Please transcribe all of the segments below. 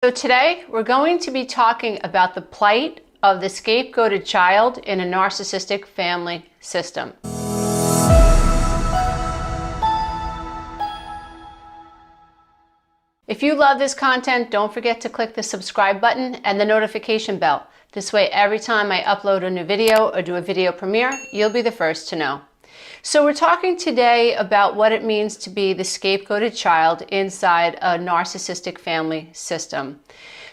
So today we're going to be talking about the plight of the scapegoated child in a narcissistic family system. If you love this content, don't forget to click the subscribe button and the notification bell. This way, every time I upload a new video or do a video premiere, you'll be the first to know. So we're talking today about what it means to be the scapegoated child inside a narcissistic family system.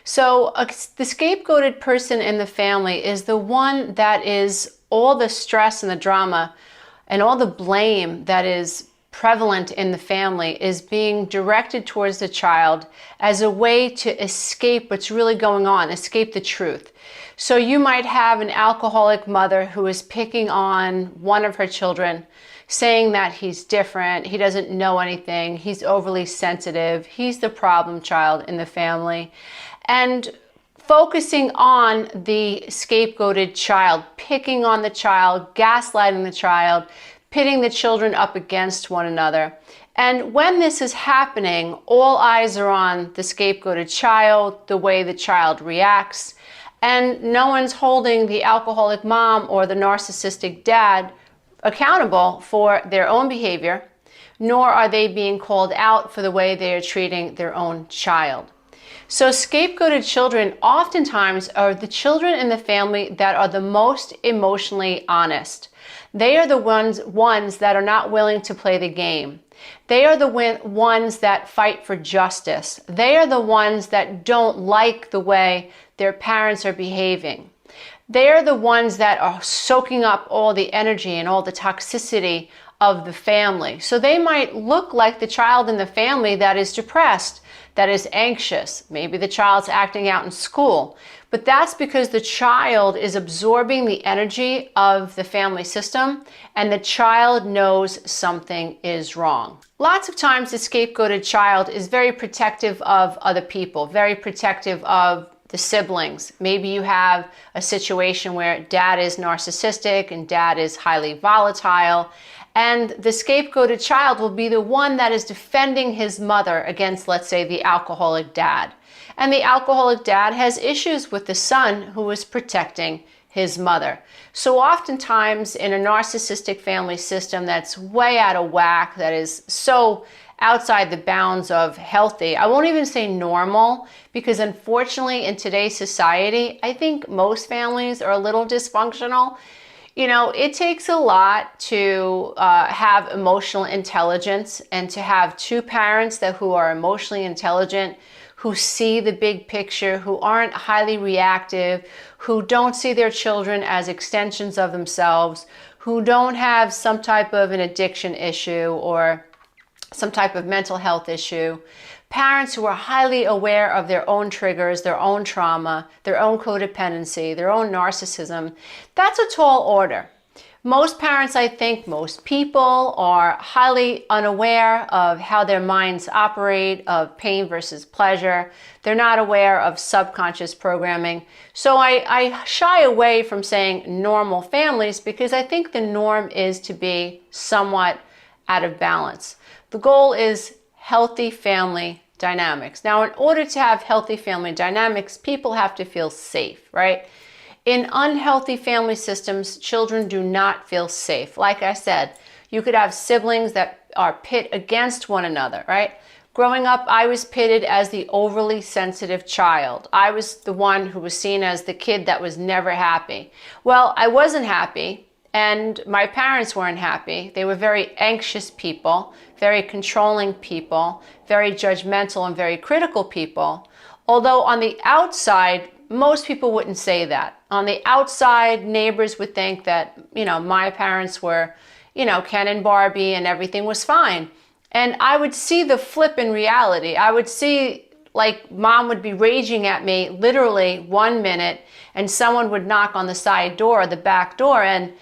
So the scapegoated person in the family is the one that is all the stress and the drama and all the blame that is prevalent in the family is being directed towards the child as a way to escape what's really going on, escape the truth. So you might have an alcoholic mother who is picking on one of her children, saying that he's different, he doesn't know anything, he's overly sensitive, he's the problem child in the family, and focusing on the scapegoated child, picking on the child, gaslighting the child, pitting the children up against one another. And when this is happening, all eyes are on the scapegoated child, the way the child reacts, and no one's holding the alcoholic mom or the narcissistic dad accountable for their own behavior, nor are they being called out for the way they are treating their own child. So scapegoated children oftentimes are the children in the family that are the most emotionally honest. They are the ones that are not willing to play the game. They are the ones that fight for justice. They are the ones that don't like the way their parents are behaving. They are the ones that are soaking up all the energy and all the toxicity of the family. So they might look like the child in the family that is depressed, that is anxious. Maybe the child's acting out in school. But that's because the child is absorbing the energy of the family system and the child knows something is wrong. Lots of times the scapegoated child is very protective of other people, very protective of the siblings. Maybe you have a situation where dad is narcissistic and dad is highly volatile, and the scapegoated child will be the one that is defending his mother against, let's say, the alcoholic dad. And the alcoholic dad has issues with the son who is protecting his mother. So oftentimes in a narcissistic family system that's way out of whack, that is so outside the bounds of healthy, I won't even say normal, because unfortunately in today's society, I think most families are a little dysfunctional. You know, it takes a lot to have emotional intelligence and to have two parents who are emotionally intelligent, who see the big picture, who aren't highly reactive, who don't see their children as extensions of themselves, who don't have some type of an addiction issue or some type of mental health issue. Parents who are highly aware of their own triggers, their own trauma, their own codependency, their own narcissism. That's a tall order. Most parents, I think, most people are highly unaware of how their minds operate, of pain versus pleasure. They're not aware of subconscious programming. So I shy away from saying normal families because I think the norm is to be somewhat out of balance. The goal is healthy family dynamics. Now, in order to have healthy family dynamics, people have to feel safe, right? In unhealthy family systems, children do not feel safe. Like I said, you could have siblings that are pit against one another, right? Growing up, I was pitted as the overly sensitive child. I was the one who was seen as the kid that was never happy. Well, I wasn't happy. And my parents weren't happy. They were very anxious people, very controlling people, very judgmental and very critical people. Although on the outside, most people wouldn't say that. On the outside, neighbors would think that, my parents were, Ken and Barbie and everything was fine. And I would see the flip in reality. I would see like mom would be raging at me literally 1 minute and someone would knock on the side door or the back door and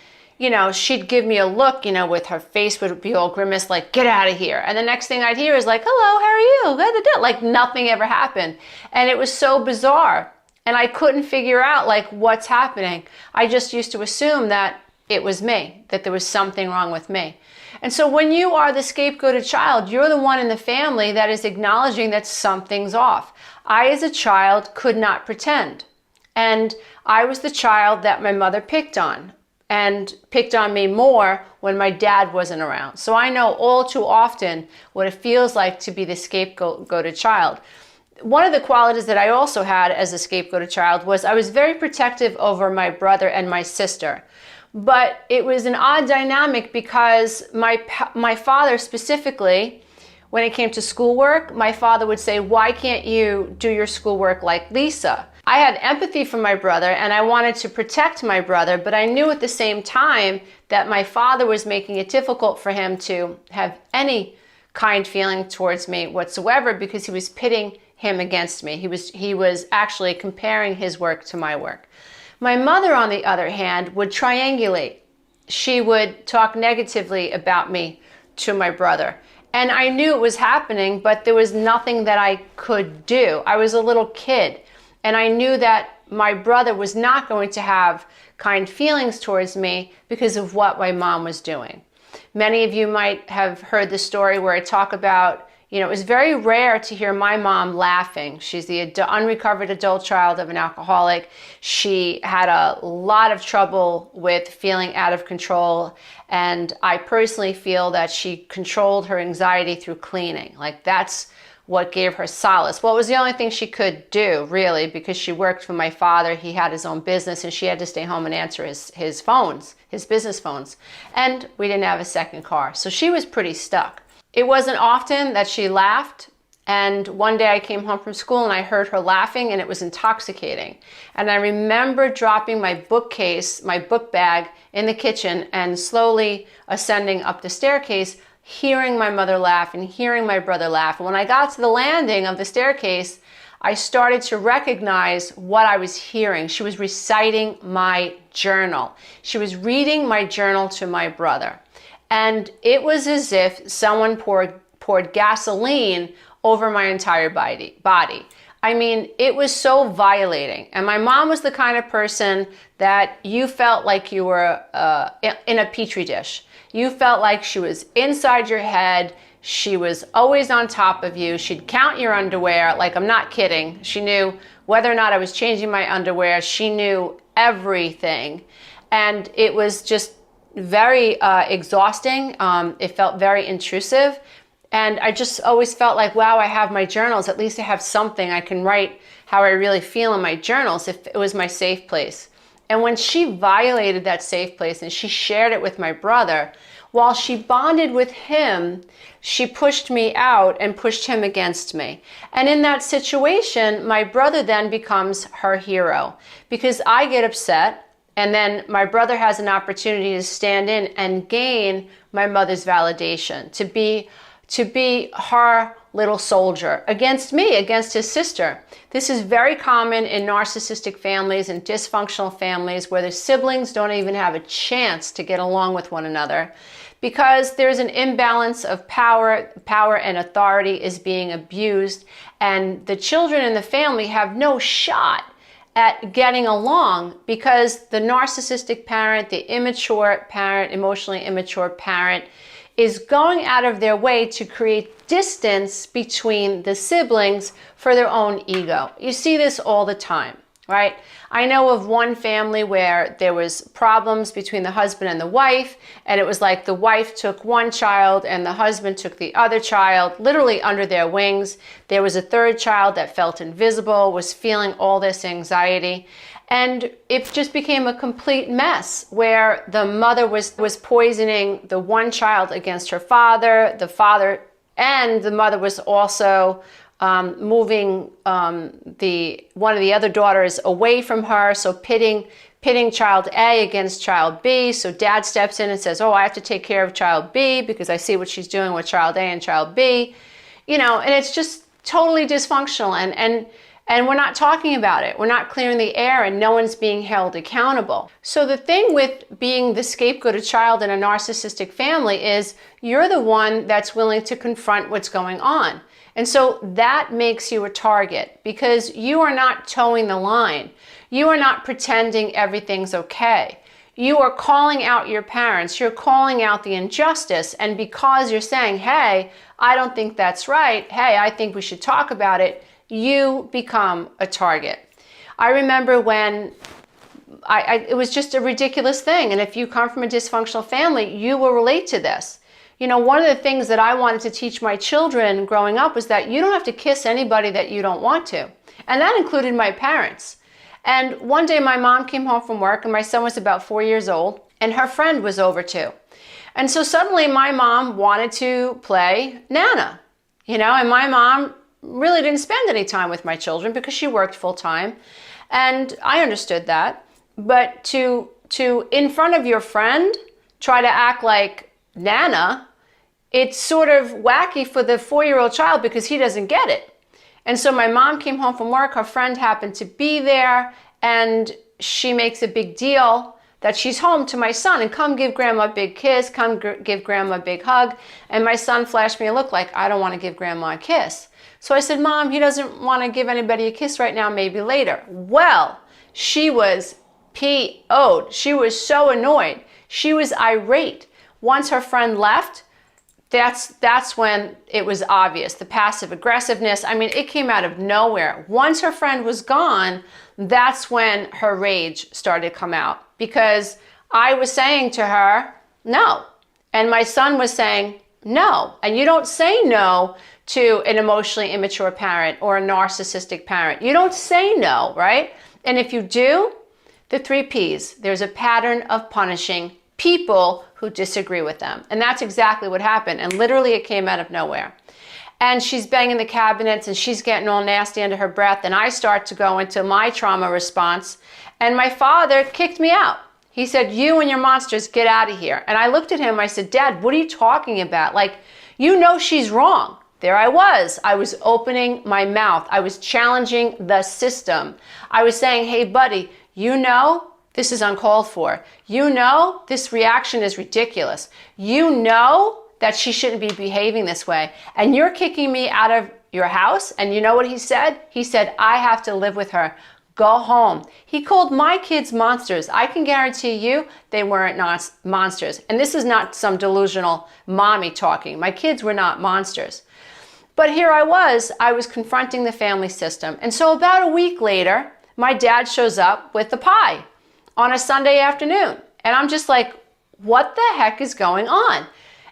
she'd give me a look, with her face would be all grimace, like, get out of here. And the next thing I'd hear is like, hello, how are you? Like nothing ever happened. And it was so bizarre. And I couldn't figure out like what's happening. I just used to assume that it was me, that there was something wrong with me. And so when you are the scapegoated child, you're the one in the family that is acknowledging that something's off. I, as a child, could not pretend. And I was the child that my mother picked on, and picked on me more when my dad wasn't around. So I know all too often what it feels like to be the scapegoated child. One of the qualities that I also had as a scapegoated child was I was very protective over my brother and my sister. But it was an odd dynamic because my father specifically, when it came to schoolwork, my father would say, "Why can't you do your schoolwork like Lisa?" I had empathy for my brother and I wanted to protect my brother, but I knew at the same time that my father was making it difficult for him to have any kind feeling towards me whatsoever because he was pitting him against me. He was actually comparing his work to my work. My mother, on the other hand, would triangulate. She would talk negatively about me to my brother. And I knew it was happening, but there was nothing that I could do. I was a little kid, and I knew that my brother was not going to have kind feelings towards me because of what my mom was doing. Many of you might have heard the story where I talk about, it was very rare to hear my mom laughing. She's the unrecovered adult child of an alcoholic. She had a lot of trouble with feeling out of control. And I personally feel that she controlled her anxiety through cleaning. Like, that's what gave her solace. Well, it was the only thing she could do, really, because she worked for my father. He had his own business, and she had to stay home and answer his phones, his business phones. And we didn't have a second car. So she was pretty stuck. It wasn't often that she laughed, and one day I came home from school and I heard her laughing, and it was intoxicating. And I remember dropping my bookcase, my book bag, in the kitchen and slowly ascending up the staircase, hearing my mother laugh and hearing my brother laugh. And when I got to the landing of the staircase, I started to recognize what I was hearing. She was reciting my journal. She was reading my journal to my brother. And it was as if someone poured gasoline over my entire body. I mean, it was so violating. And my mom was the kind of person that you felt like you were in a petri dish. You felt like she was inside your head. She was always on top of you. She'd count your underwear. Like, I'm not kidding. She knew whether or not I was changing my underwear. She knew everything. And it was just very exhausting. It felt very intrusive. And I just always felt like, wow, I have my journals. At least I have something. I can write how I really feel in my journals if it was my safe place. And when she violated that safe place and she shared it with my brother, while she bonded with him, she pushed me out and pushed him against me. And in that situation, my brother then becomes her hero because I get upset, and then my brother has an opportunity to stand in and gain my mother's validation, to be her little soldier against me, against his sister. This is very common in narcissistic families and dysfunctional families where the siblings don't even have a chance to get along with one another because there's an imbalance of power and authority is being abused, and the children in the family have no shot at getting along because the narcissistic parent, the immature parent, emotionally immature parent, is going out of their way to create distance between the siblings for their own ego. You see this all the time, right? I know of one family where there was problems between the husband and the wife, and it was like the wife took one child and the husband took the other child, literally under their wings. There was a third child that felt invisible, was feeling all this anxiety. And it just became a complete mess where the mother was poisoning the one child against her father, and the mother was also moving one of the other daughters away from her, so pitting child A against child B. So dad steps in and says, oh, I have to take care of child B because I see what she's doing with child A and child B. And it's just totally dysfunctional. And we're not talking about it. We're not clearing the air, and no one's being held accountable. So the thing with being the scapegoated child in a narcissistic family is you're the one that's willing to confront what's going on. And so that makes you a target because you are not towing the line. You are not pretending everything's okay. You are calling out your parents. You're calling out the injustice. And because you're saying, hey, I don't think that's right. Hey, I think we should talk about it. you become a target. I remember when it was just a ridiculous thing. And if you come from a dysfunctional family, you will relate to this. You know, one of the things that I wanted to teach my children growing up was that you don't have to kiss anybody that you don't want to. And that included my parents. And one day my mom came home from work and my son was about 4 years old and her friend was over too. And so suddenly my mom wanted to play Nana, you know, and my mom really didn't spend any time with my children because she worked full time. And I understood that. But to in front of your friend, try to act like Nana, it's sort of wacky for the 4-year-old child because he doesn't get it. And so my mom came home from work, her friend happened to be there, and she makes a big deal that she's home to my son and come give grandma a big kiss, come give grandma a big hug. And my son flashed me a look like, I don't want to give grandma a kiss. So I said, Mom, he doesn't want to give anybody a kiss right now, maybe later. Well, she was PO'd. She was so annoyed. She was irate. Once her friend left, that's when it was obvious. The passive aggressiveness, I mean, it came out of nowhere. Once her friend was gone, that's when her rage started to come out because I was saying to her, no. And my son was saying, no. And you don't say no to an emotionally immature parent or a narcissistic parent. You don't say no, right? And if you do, the 3 Ps, there's a pattern of punishing people who disagree with them. And that's exactly what happened. And literally it came out of nowhere. And she's banging the cabinets and she's getting all nasty under her breath. And I start to go into my trauma response. And my father kicked me out. He said, you and your monsters, get out of here. And I looked at him, I said, Dad, what are you talking about? Like, you know she's wrong. There I was opening my mouth. I was challenging the system. I was saying, hey, buddy, you know this is uncalled for. You know this reaction is ridiculous. You know that she shouldn't be behaving this way. And you're kicking me out of your house. And you know what he said? He said, I have to live with her. Go home. He called my kids monsters. I can guarantee you they weren't monsters. And this is not some delusional mommy talking. My kids were not monsters. But here I was confronting the family system. And so about a week later, my dad shows up with the pie on a Sunday afternoon. And I'm just like, what the heck is going on?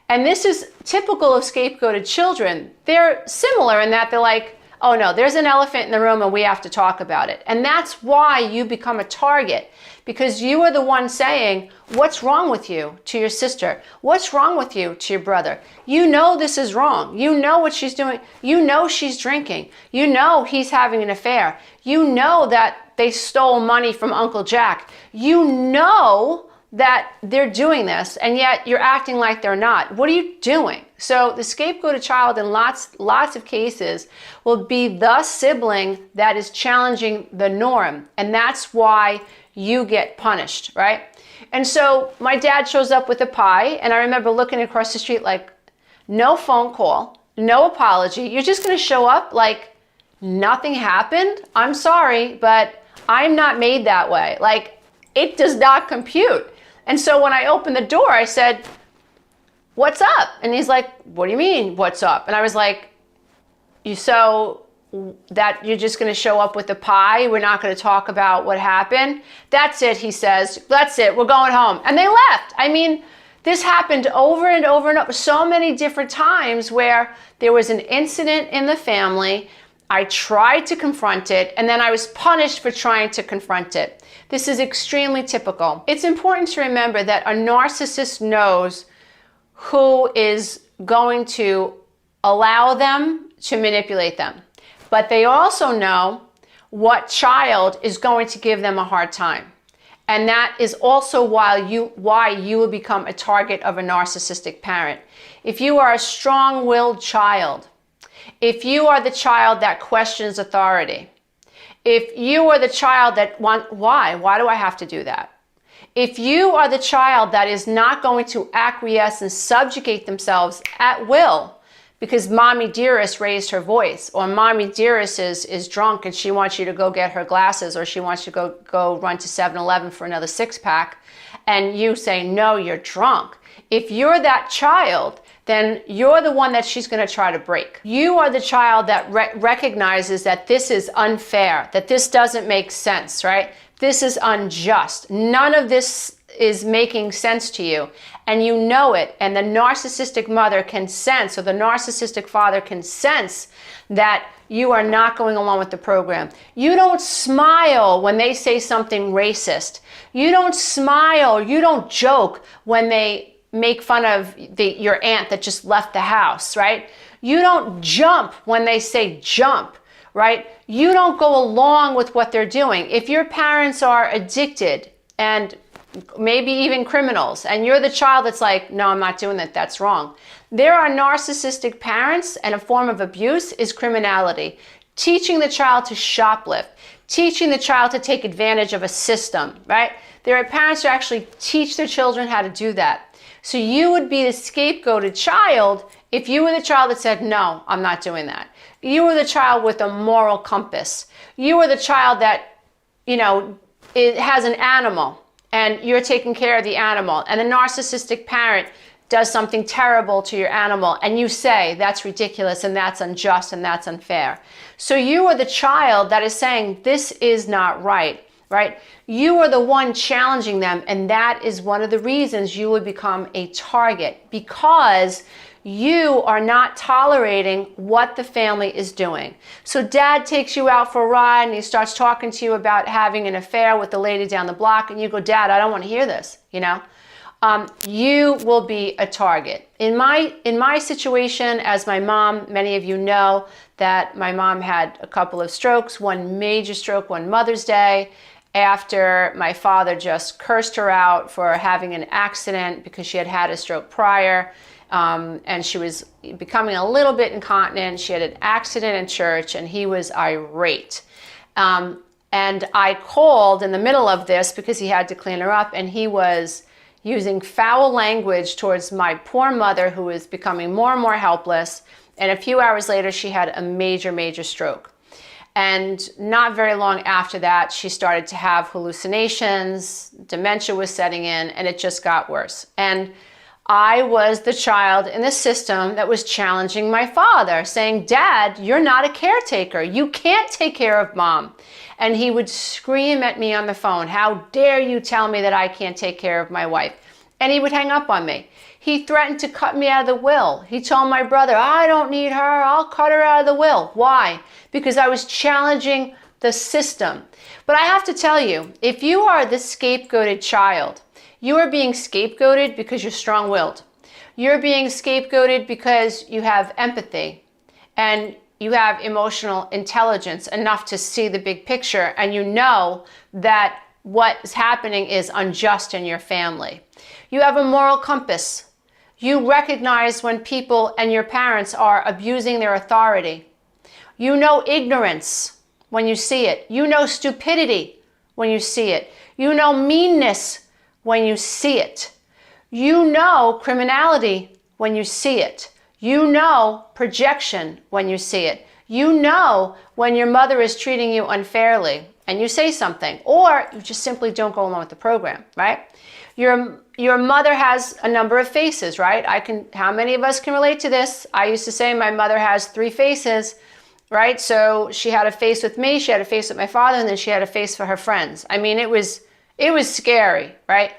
And this is typical of scapegoated children. They're similar in that they're like, oh no, there's an elephant in the room and we have to talk about it. And that's why you become a target, because you are the one saying, what's wrong with you to your sister? What's wrong with you to your brother? You know this is wrong. You know what she's doing. You know she's drinking. You know he's having an affair. You know that they stole money from Uncle Jack. You know that they're doing this, and yet you're acting like they're not. What are you doing? So the scapegoated child in lots of cases will be the sibling that is challenging the norm, and that's why you get punished, right? And so my dad shows up with a pie, and I remember looking across the street like, no phone call, no apology. You're just gonna show up like nothing happened? I'm sorry, but I'm not made that way. Like, it does not compute. And so when I opened the door, I said, what's up? And he's like, what do you mean, what's up? And I was like, so that you're just gonna show up with the pie? We're not gonna talk about what happened? That's it, he says. That's it, we're going home. And they left. I mean, this happened over and over and over, so many different times where there was an incident in the family. I tried to confront it, and then I was punished for trying to confront it. This is extremely typical. It's important to remember that a narcissist knows who is going to allow them to manipulate them. But they also know what child is going to give them a hard time. And that is also why you will become a target of a narcissistic parent. If you are a strong-willed child, if you are the child that questions authority, if you are the child that why do I have to do that? If you are the child that is not going to acquiesce and subjugate themselves at will because mommy dearest raised her voice, or mommy dearest is drunk and she wants you to go get her glasses, or she wants you to go run to 7-Eleven for another 6-pack, and you say, no, you're drunk. If you're that child, then you're the one that she's going to try to break. You are the child that recognizes that this is unfair, that this doesn't make sense, right? This is unjust. None of this is making sense to you, and you know it, and the narcissistic mother can sense, or the narcissistic father can sense that you are not going along with the program. You don't smile when they say something racist. You don't smile, you don't joke when they make fun of your aunt that just left the house, right? You don't jump when they say jump, right? You don't go along with what they're doing. If your parents are addicted and maybe even criminals, and you're the child that's like, no, I'm not doing that, that's wrong. There are narcissistic parents, and a form of abuse is criminality. Teaching the child to shoplift, teaching the child to take advantage of a system, right? There are parents who actually teach their children how to do that. So you would be the scapegoated child if you were the child that said, no, I'm not doing that. You were the child with a moral compass. You were the child that, it has an animal, and you're taking care of the animal, and a narcissistic parent does something terrible to your animal, and you say, that's ridiculous, and that's unjust, and that's unfair. So you are the child that is saying, this is not right, right? You are the one challenging them, and that is one of the reasons you would become a target, because you are not tolerating what the family is doing. So dad takes you out for a ride and he starts talking to you about having an affair with the lady down the block, and you go, Dad, I don't want to hear this, you will be a target. In my situation, as my mom, many of you know that my mom had a couple of strokes, one major stroke, one Mother's Day, after my father just cursed her out for having an accident because she had had a stroke prior. And she was becoming a little bit incontinent. She had an accident in church, and he was irate. And I called in the middle of this because he had to clean her up, and he was using foul language towards my poor mother, who was becoming more and more helpless. And a few hours later, she had a major, major stroke. And not very long after that, she started to have hallucinations, dementia was setting in, and it just got worse. And I was the child in the system that was challenging my father, saying, Dad, you're not a caretaker. You can't take care of Mom. And he would scream at me on the phone, how dare you tell me that I can't take care of my wife? And he would hang up on me. He threatened to cut me out of the will. He told my brother, I don't need her, I'll cut her out of the will. Why? Because I was challenging the system. But I have to tell you, if you are the scapegoated child, you are being scapegoated because you're strong-willed. You're being scapegoated because you have empathy and you have emotional intelligence enough to see the big picture, and you know that what is happening is unjust in your family. You have a moral compass. You recognize when people and your parents are abusing their authority. You know ignorance when you see it. You know stupidity when you see it. You know meanness when you see it. You know criminality when you see it. You know projection when you see it. You know when your mother is treating you unfairly and you say something, or you just simply don't go along with the program, right? Your mother has a number of faces, right? How many of us can relate to this? I used to say my mother has 3 faces, right? So she had a face with me, she had a face with my father, and then she had a face for her friends. I mean, it was scary, right?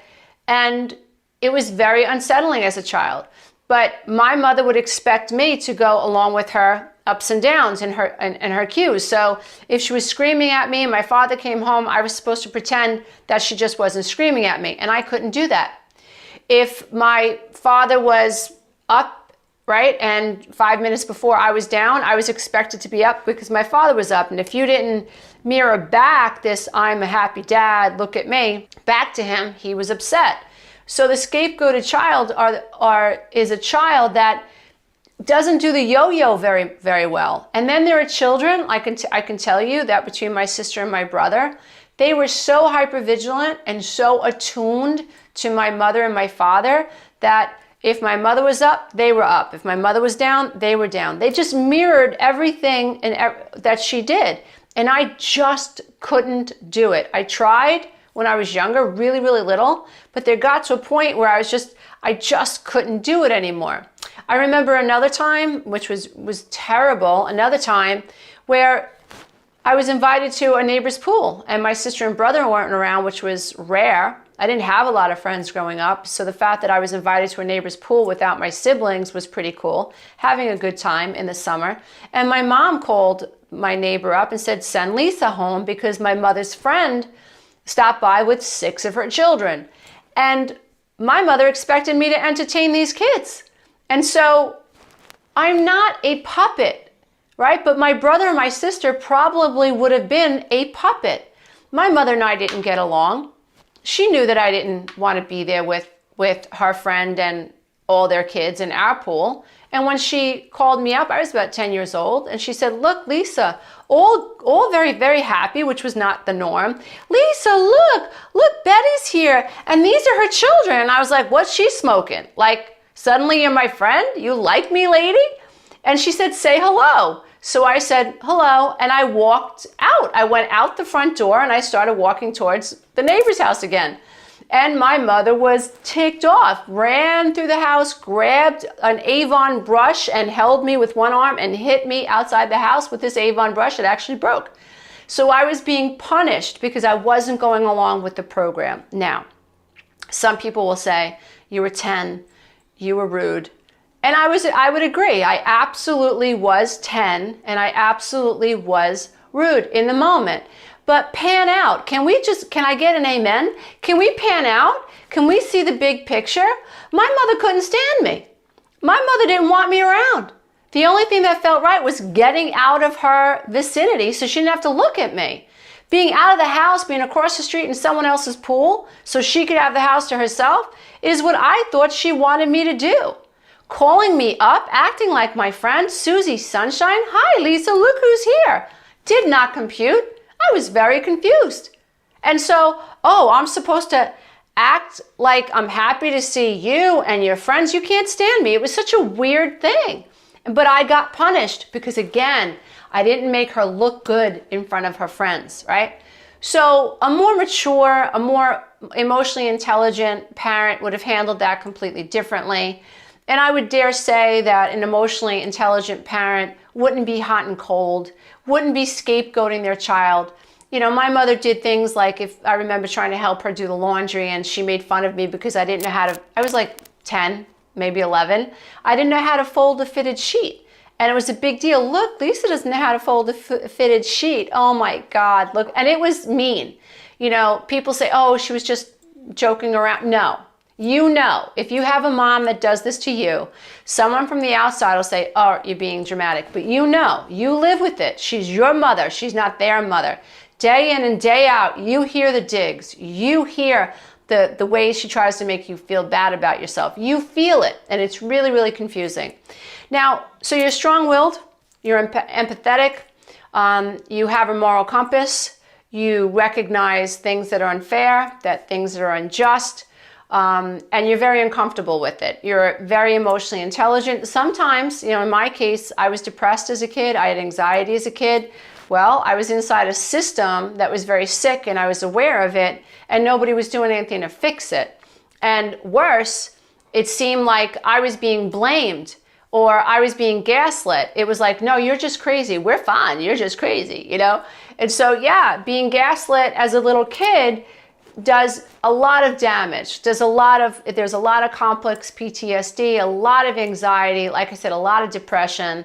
And it was very unsettling as a child. But my mother would expect me to go along with her ups and downs and her cues. So if she was screaming at me and my father came home, I was supposed to pretend that she just wasn't screaming at me, and I couldn't do that. If my father was up, right, and 5 minutes before I was down, I was expected to be up because my father was up. And if you didn't mirror back this I'm a happy dad, look at me, back to him, he was upset. So the scapegoated child is a child that doesn't do the yo-yo very, very well. And then there are children, I can tell you that between my sister and my brother, they were so hypervigilant and so attuned to my mother and my father that If my mother was up, they were up. If my mother was down, they were down. They just mirrored everything that she did. And I just couldn't do it. I tried when I was younger, really, really little, but there got to a point where I just couldn't do it anymore. I remember another time, which was terrible, another time where I was invited to a neighbor's pool and my sister and brother weren't around, which was rare. I didn't have a lot of friends growing up, so the fact that I was invited to a neighbor's pool without my siblings was pretty cool, having a good time in the summer. And my mom called my neighbor up and said, send Lisa home because my mother's friend stopped by with 6 of her children. And my mother expected me to entertain these kids. And so I'm not a puppet, right? But my brother and my sister probably would have been a puppet. My mother and I didn't get along. She knew that I didn't want to be there with her friend and all their kids in our pool. And when she called me up, I was about 10 years old, and she said, look, Lisa, all very, very happy, which was not the norm. Lisa, look, Betty's here, and these are her children. And I was like, what's she smoking? Like, suddenly you're my friend? You like me, lady? And she said, say hello. So I said, hello, and I walked out. I went out the front door, and I started walking towards the neighbor's house again. And my mother was ticked off, ran through the house, grabbed an Avon brush and held me with one arm and hit me outside the house with this Avon brush. It actually broke. So I was being punished because I wasn't going along with the program. Now, some people will say, you were 10, you were rude. And I would agree. I absolutely was 10 and I absolutely was rude in the moment. But pan out. Can I get an amen? Can we pan out? Can we see the big picture? My mother couldn't stand me. My mother didn't want me around. The only thing that felt right was getting out of her vicinity so she didn't have to look at me. Being out of the house, being across the street in someone else's pool so she could have the house to herself is what I thought she wanted me to do. Calling me up, acting like my friend, Susie Sunshine. Hi, Lisa, look who's here. Did not compute. I was very confused. And so, I'm supposed to act like I'm happy to see you and your friends. You can't stand me. It was such a weird thing. But I got punished because, again, I didn't make her look good in front of her friends, right? So a more mature, a more emotionally intelligent parent would have handled that completely differently. And I would dare say that an emotionally intelligent parent wouldn't be hot and cold, wouldn't be scapegoating their child. You know, my mother did things like, if I remember trying to help her do the laundry and she made fun of me because I didn't know how to, I was like 10, maybe 11. I didn't know how to fold a fitted sheet. And it was a big deal. Look, Lisa doesn't know how to fold a fitted sheet. Oh my God, look. And it was mean. You know, people say, oh, she was just joking around. No. You know, if you have a mom that does this to you, someone from the outside will say, oh, you're being dramatic. But you know, you live with it. She's your mother. She's not their mother. Day in and day out, you hear the digs. You hear the ways she tries to make you feel bad about yourself. You feel it, and it's really, really confusing. Now, so you're strong-willed, you're empathetic, you have a moral compass, you recognize things that are unfair, that things that are unjust, and you're very uncomfortable with it. You're very emotionally intelligent. Sometimes, you know, in my case, I was depressed as a kid. I had anxiety as a kid. Well, I was inside a system that was very sick and I was aware of it and nobody was doing anything to fix it. And worse, it seemed like I was being blamed or I was being gaslit. It was like, no, you're just crazy. We're fine. You're just crazy, you know? And so, yeah, being gaslit as a little kid does a lot of damage. There's a lot of complex PTSD, a lot of anxiety, like I said, a lot of depression.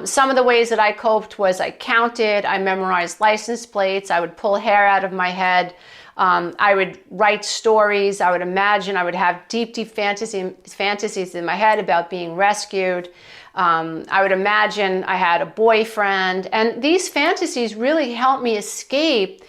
Some of the ways that I coped was I counted, I memorized license plates, I would pull hair out of my head, I would write stories, I would imagine, I would have deep fantasies in my head about being rescued. I would imagine I had a boyfriend, and these fantasies really helped me escape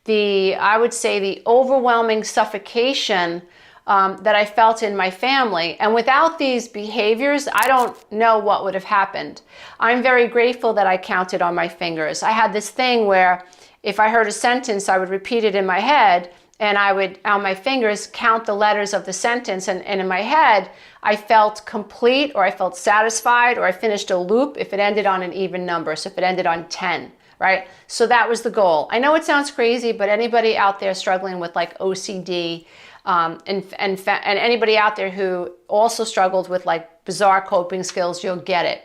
I would say the overwhelming suffocation that I felt in my family. And without these behaviors, I don't know what would have happened. I'm very grateful that I counted on my fingers. I had this thing where if I heard a sentence, I would repeat it in my head and I would, on my fingers, count the letters of the sentence. And in my head, I felt complete, or I felt satisfied, or I finished a loop if it ended on an even number. So if it ended on 10, right? So that was the goal. I know it sounds crazy, but anybody out there struggling with like OCD, and anybody out there who also struggled with like bizarre coping skills, you'll get it.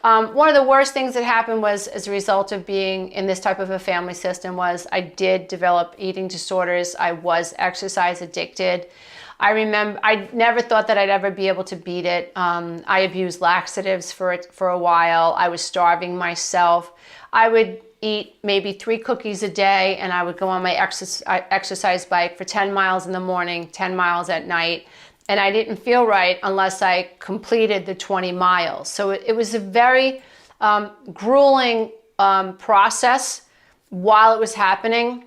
One of the worst things that happened was, as a result of being in this type of a family system, was I did develop eating disorders. I was exercise addicted. I remember, I never thought that I'd ever be able to beat it. I abused laxatives for a while. I was starving myself. I would eat maybe 3 cookies a day, and I would go on my exercise bike for 10 miles in the morning, 10 miles at night. And I didn't feel right unless I completed the 20 miles. So it was a very grueling process while it was happening.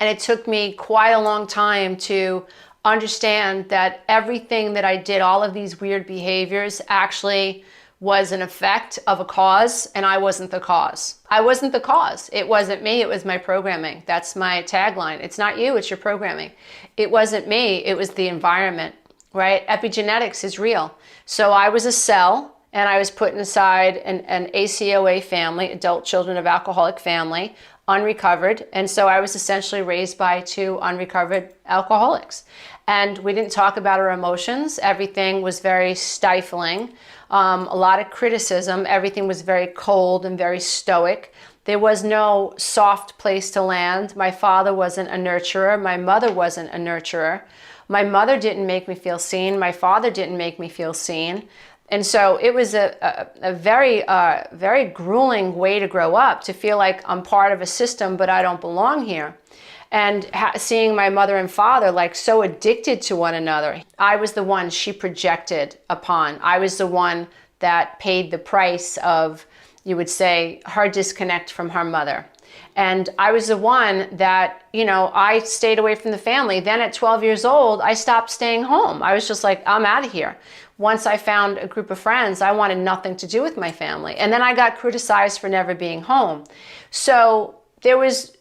And it took me quite a long time to understand that everything that I did, all of these weird behaviors, actually was an effect of a cause, and I wasn't the cause. I wasn't the cause. It wasn't me, it was my programming. That's my tagline. It's not you, it's your programming. It wasn't me, it was the environment, right? Epigenetics is real. So I was a cell, and I was put inside an ACOA family, adult children of alcoholic family, unrecovered. And so I was essentially raised by 2 unrecovered alcoholics. And we didn't talk about our emotions. Everything was very stifling. A lot of criticism. Everything was very cold and very stoic. There was no soft place to land. My father wasn't a nurturer. My mother wasn't a nurturer. My mother didn't make me feel seen. My father didn't make me feel seen. And so it was a very grueling way to grow up, to feel like I'm part of a system, but I don't belong here. And seeing my mother and father like so addicted to one another. I was the one she projected upon. I was the one that paid the price of, you would say, her disconnect from her mother. And I was the one that, I stayed away from the family. Then at 12 years old, I stopped staying home. I was just like, I'm out of here. Once I found a group of friends, I wanted nothing to do with my family. And then I got criticized for never being home. So there was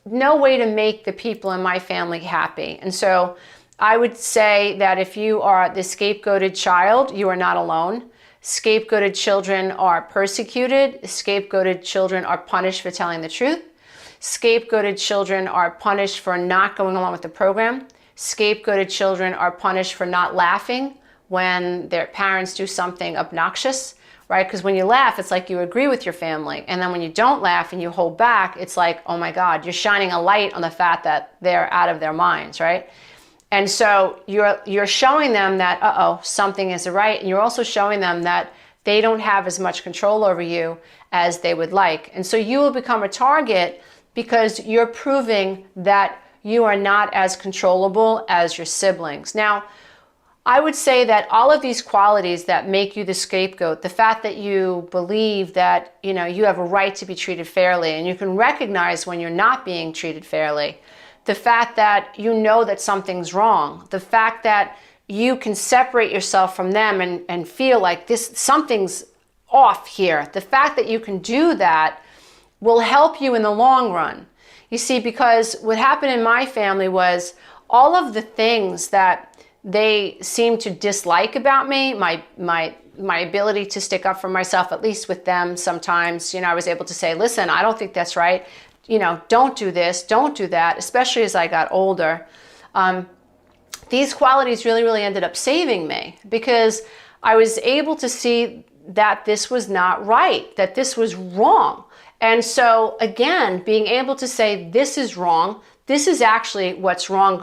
no way to make the people in my family happy. And so I would say that if you are the scapegoated child, you are not alone. Scapegoated children are persecuted. Scapegoated children are punished for telling the truth. Scapegoated children are punished for not going along with the program. Scapegoated children are punished for not laughing when their parents do something obnoxious, right? Because when you laugh, it's like you agree with your family. And then when you don't laugh and you hold back, it's like, oh my God, you're shining a light on the fact that they're out of their minds, right? And so you're showing them that, something isn't right. And you're also showing them that they don't have as much control over you as they would like. And so you will become a target because you're proving that you are not as controllable as your siblings. Now, I would say that all of these qualities that make you the scapegoat, the fact that you believe that, you have a right to be treated fairly, and you can recognize when you're not being treated fairly, the fact that you know that something's wrong, the fact that you can separate yourself from them and feel like something's off here, the fact that you can do that will help you in the long run. You see, because what happened in my family was all of the things that they seemed to dislike about me, my ability to stick up for myself, at least with them sometimes, I was able to say, listen, I don't think that's right. Don't do this, don't do that, especially as I got older. These qualities really, really ended up saving me because I was able to see that this was not right, that this was wrong. And so again, being able to say this is wrong, this is actually what's wrong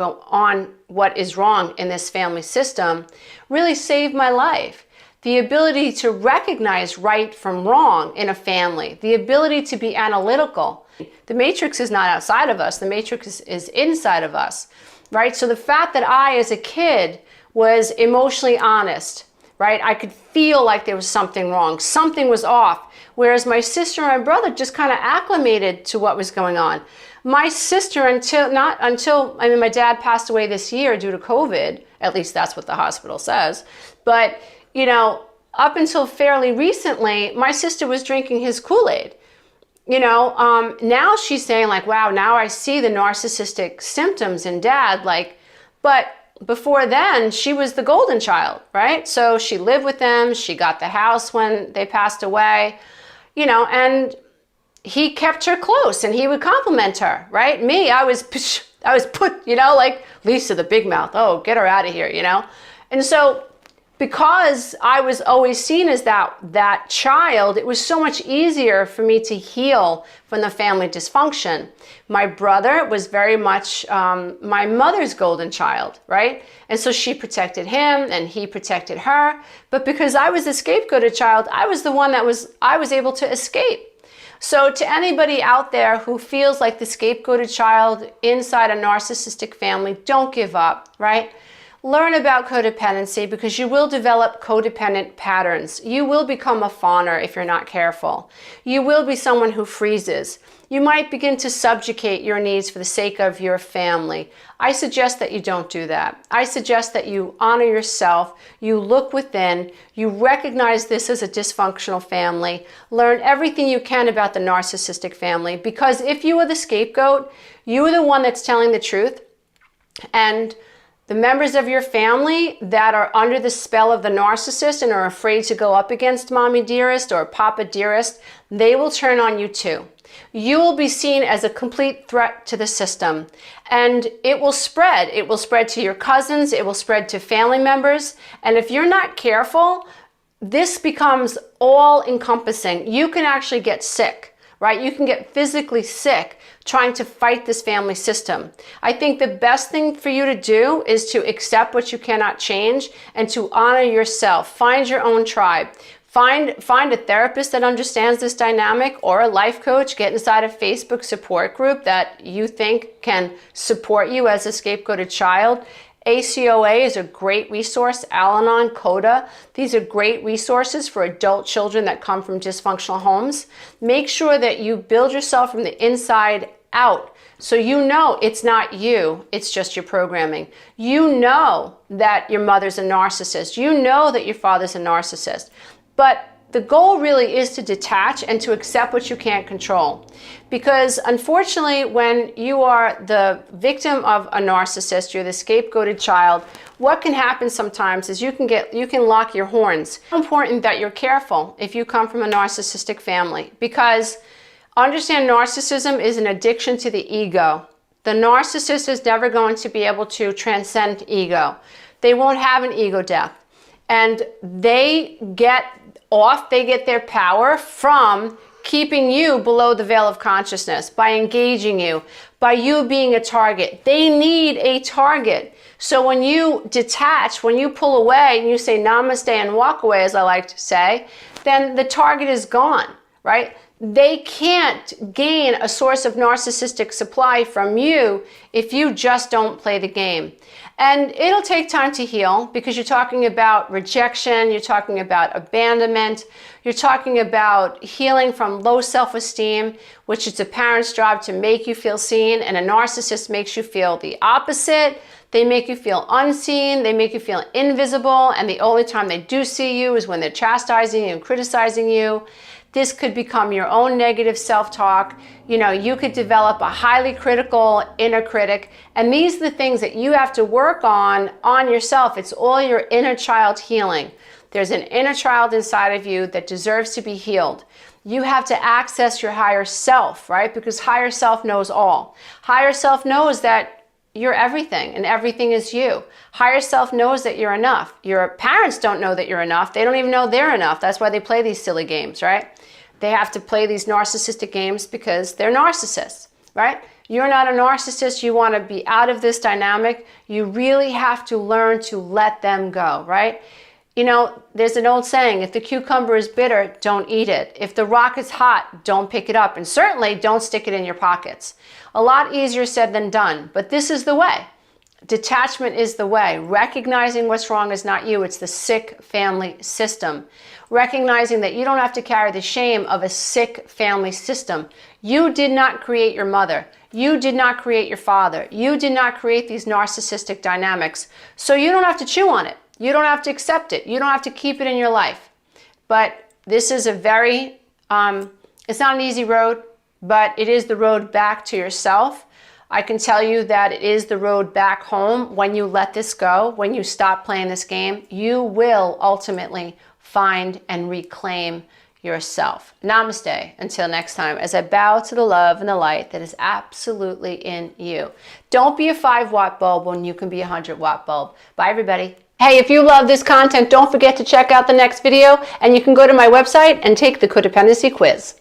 what is wrong in this family system, really saved my life. The ability to recognize right from wrong in a family, the ability to be analytical. The matrix is not outside of us, the matrix is inside of us, right? So the fact that I, as a kid, was emotionally honest, right? I could feel like there was something wrong, something was off, whereas my sister and my brother just kind of acclimated to what was going on. My sister, my dad passed away this year due to COVID, at least that's what the hospital says, but up until fairly recently, my sister was drinking his Kool-Aid. now she's saying like, wow, now I see the narcissistic symptoms in dad. Like, but before then, she was the golden child, right? So she lived with them. She got the house when they passed away, and he kept her close and he would compliment her, right? Me, I was put, like Lisa, the big mouth. Oh, get her out of here, And so because I was always seen as that child, it was so much easier for me to heal from the family dysfunction. My brother was very much my mother's golden child, right? And so she protected him and he protected her. But because I was the scapegoated child, I was the one I was able to escape. So to anybody out there who feels like the scapegoated child inside a narcissistic family, don't give up, right? Learn about codependency because you will develop codependent patterns. You will become a fawner if you're not careful. You will be someone who freezes. You might begin to subjugate your needs for the sake of your family. I suggest that you don't do that. I suggest that you honor yourself, you look within, you recognize this as a dysfunctional family, learn everything you can about the narcissistic family, because if you are the scapegoat, you are the one that's telling the truth, and the members of your family that are under the spell of the narcissist and are afraid to go up against mommy dearest or papa dearest, they will turn on you too. You will be seen as a complete threat to the system, and it will spread. It will spread to your cousins, it will spread to family members, and if you're not careful, this becomes all-encompassing. You can actually get sick, right? You can get physically sick trying to fight this family system. I think the best thing for you to do is to accept what you cannot change and to honor yourself. Find your own tribe. Find a therapist that understands this dynamic, or a life coach. Get inside a Facebook support group that you think can support you as a scapegoated child. ACOA is a great resource. Al-Anon, CODA, these are great resources for adult children that come from dysfunctional homes. Make sure that you build yourself from the inside out, so you know it's not you, it's just your programming. You know that your mother's a narcissist. You know that your father's a narcissist. But the goal really is to detach and to accept what you can't control. Because unfortunately, when you are the victim of a narcissist, you're the scapegoated child, what can happen sometimes is you can lock your horns. It's important that you're careful if you come from a narcissistic family, because understand narcissism is an addiction to the ego. The narcissist is never going to be able to transcend ego. They won't have an ego death. And they get their power from keeping you below the veil of consciousness, by engaging you, by you being a target. They need a target. So when you detach, when you pull away and you say namaste and walk away, as I like to say, then the target is gone, right? They can't gain a source of narcissistic supply from you if you just don't play the game. And it'll take time to heal, because you're talking about rejection, you're talking about abandonment, you're talking about healing from low self-esteem, which is a parent's job to make you feel seen, and a narcissist makes you feel the opposite. They make you feel unseen, they make you feel invisible, and the only time they do see you is when they're chastising you and criticizing you. This could become your own negative self-talk. You could develop a highly critical inner critic. And these are the things that you have to work on yourself. It's all your inner child healing. There's an inner child inside of you that deserves to be healed. You have to access your higher self, right? Because higher self knows all. Higher self knows that you're everything and everything is you. Higher self knows that you're enough. Your parents don't know that you're enough. They don't even know they're enough. That's why they play these silly games, right? They have to play these narcissistic games because they're narcissists, right? You're not a narcissist. You want to be out of this dynamic. You really have to learn to let them go, right? There's an old saying, if the cucumber is bitter, don't eat it. If the rock is hot, don't pick it up. And certainly don't stick it in your pockets. A lot easier said than done, but this is the way. Detachment is the way. Recognizing what's wrong is not you. It's the sick family system. Recognizing that you don't have to carry the shame of a sick family system. You did not create your mother. You did not create your father. You did not create these narcissistic dynamics. So you don't have to chew on it. You don't have to accept it. You don't have to keep it in your life. But this is a very, it's not an easy road. but it is the road back to yourself. I can tell you that it is the road back home. When you let this go, when you stop playing this game, you will ultimately find and reclaim yourself. Namaste. Until next time, as I bow to the love and the light that is absolutely in you. Don't be a 5-watt bulb when you can be a 100-watt bulb. Bye, everybody. Hey, if you love this content, don't forget to check out the next video, and you can go to my website and take the codependency quiz.